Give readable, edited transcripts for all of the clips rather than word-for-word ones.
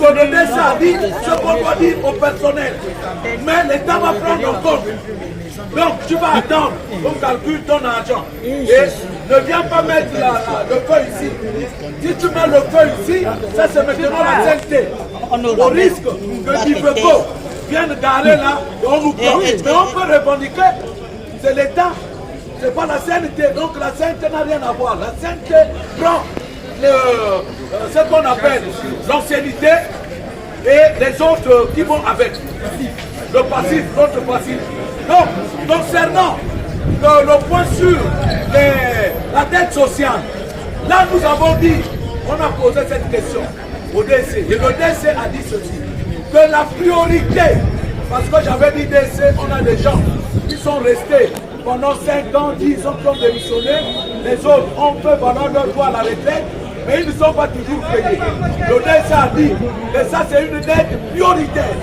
donner ça, dit ce qu'on doit dire au personnel. Mais l'État va prendre en compte. Donc tu vas attendre, on calcule ton argent. Et ne viens pas mettre le feu ici. Si tu mets le feu ici, ça c'est maintenant la CNT. Au risque que Diveco vienne garer là, et on nous prend. Mais on peut revendiquer, c'est l'État, c'est pas la CNT. Donc la CNT n'a rien à voir. La CNT prend ce qu'on appelle l'ancienneté et les autres qui vont avec. Le passif, l'autre passif. Donc, concernant le point sur la dette sociale, là nous avons dit, on a posé cette question au DC. Et le DC a dit ceci, que la priorité, parce que j'avais dit DC, on a des gens qui sont restés pendant 5 ans, 10 ans, qui ont démissionné. Les autres ont fait pendant leur droit à la retraite, mais ils ne sont pas toujours payés. Le DC a dit que ça c'est une dette prioritaire.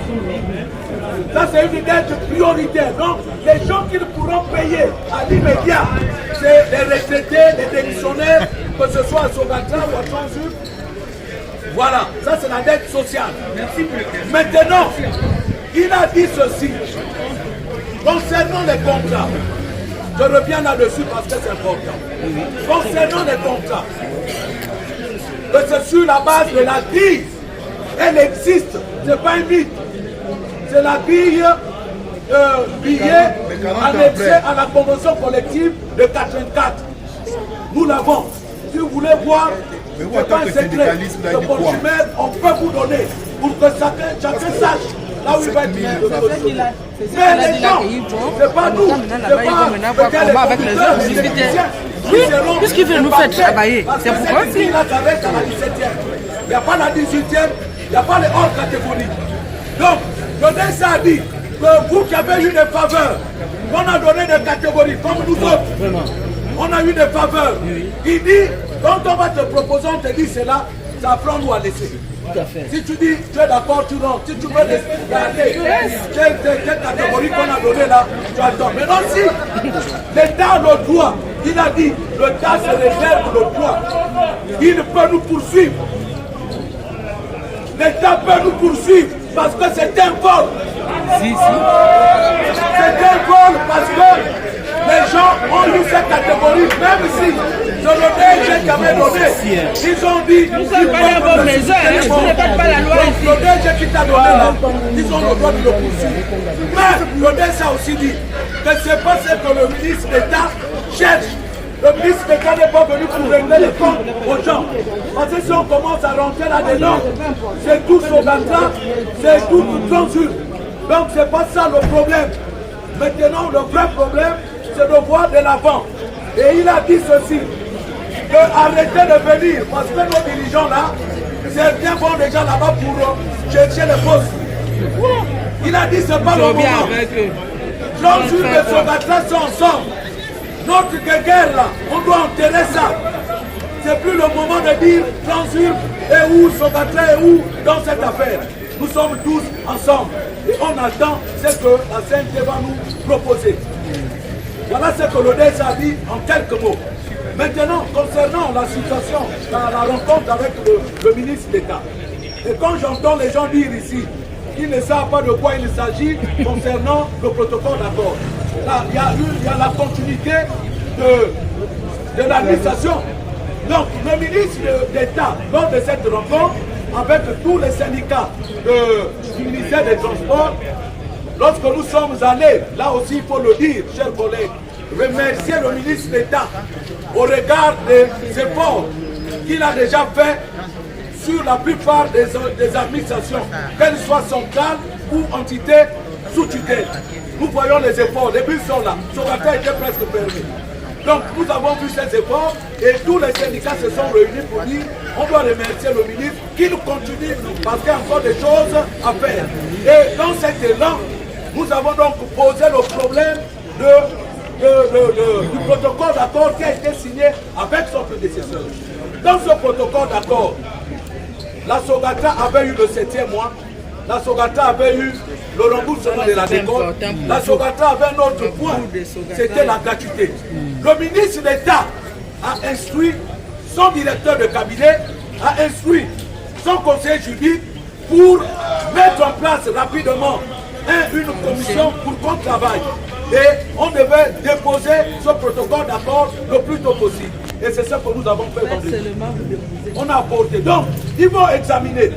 Ça c'est une dette prioritaire. Donc les gens qui ne pourront payer à l'immédiat, c'est les retraités, les démissionnaires, que ce soit à Sogatra ou à Transup. Voilà, ça c'est la dette sociale. Merci pour le Maintenant, il a dit ceci. Concernant les contrats, je reviens là-dessus parce que c'est important. Concernant les contrats, que c'est sur la base de la crise, elle existe, ce n'est pas un mythe. C'est la grille billet annexée à la convention collective de 84. Nous l'avons. Si vous voulez voir, ce n'est pas un secret. Le consommateur, on peut vous donner pour que chacun sache là où il va être mis. Mais les gens, ce n'est pas nous, ce n'est pas avec les autres. Oui, puisqu'ils veulent nous faire travailler. C'est pourquoi il n'y a pas la 18e, il n'y a pas les hors catégories. Donc, le DES a dit que vous qui avez eu des faveurs, on a donné des catégories comme nous autres, on a eu des faveurs. Il dit, quand on va te proposer, on te dit cela, ça prend nous à laisser. Si tu dis, tu es d'accord, tu rentres. Si tu veux garder quelle catégorie qu'on a donné là, tu attends. Mais non, si l'État a le droit, il a dit, l'État se réserve le droit. Il peut nous poursuivre. L'État peut nous poursuivre parce que c'est un vol. C'est un vol parce que les gens ont eu cette catégorie, même si c'est le DG qui avait donné. Ils ont dit, nous sommes pas dans vos maisons, vous ne faites pas la loi ici. Le DG qui t'a donné là, ils ont le droit de le poursuivre. Mais le DG a aussi dit que c'est pas ce que le ministre d'État cherche. Le ministre d'État n'est pas venu pour régler les comptes aux gens. Parce que si on commence à rentrer là-dedans, c'est tout Sogatra, c'est tout Transup. Donc c'est pas ça le problème. Maintenant, le vrai problème, c'est de voir de l'avant. Et il a dit ceci, que arrêtez de venir, parce que nos dirigeants là, certains vont déjà là-bas pour chercher les postes. Il a dit c'est pas le moment. Transup et Sogatra sont ensemble. Notre guerre là, on doit enterrer ça. C'est plus le moment de dire Transup et où, Sogatra et où dans cette affaire. Nous sommes tous ensemble. Et on attend ce que la CNT va nous proposer. Voilà ce que le DES a dit en quelques mots. Maintenant, concernant la situation, la rencontre avec le ministre d'État. Et quand j'entends les gens dire ici qu'ils ne savent pas de quoi il s'agit concernant le protocole d'accord. Là, il y a la continuité de l'administration. Donc, le ministre d'État, lors de cette rencontre, avec tous les syndicats du ministère des Transports, lorsque nous sommes allés, là aussi il faut le dire, chers collègues, remercier le ministre d'État au regard des efforts qu'il a déjà fait sur la plupart des administrations, qu'elles soient centrales ou entités sous tutelle. Nous voyons les efforts, les bus sont là, Sogatra était presque fermé. Donc nous avons vu ces efforts et tous les syndicats se sont réunis pour dire on doit remercier le ministre qui nous continue parce qu'il y a encore des choses à faire. Et dans cet élan, nous avons donc posé le problème du protocole d'accord qui a été signé avec son prédécesseur. Dans ce protocole d'accord, la Sogatra avait eu le 7e mois, la Sogatra avait eu le remboursement de la décote, la Sogatra avait un autre point, c'était la gratuité. Le ministre d'État a instruit son directeur de cabinet, a instruit son conseiller juridique pour mettre en place rapidement une commission pour qu'on travaille. Et on devait déposer ce protocole d'accord le plus tôt possible. Et c'est ce que nous avons fait aujourd'hui. On a apporté. Donc, il faut examiner.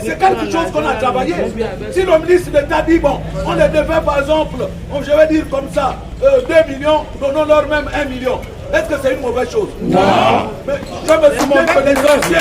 C'est quelque chose qu'on a travaillé. Si le ministre d'État dit, bon, on les devait par exemple, je vais dire comme ça, 2 millions, donnons-leur même 1 million. Est-ce que c'est une mauvaise chose? Non. Mais je me souviens que les anciens...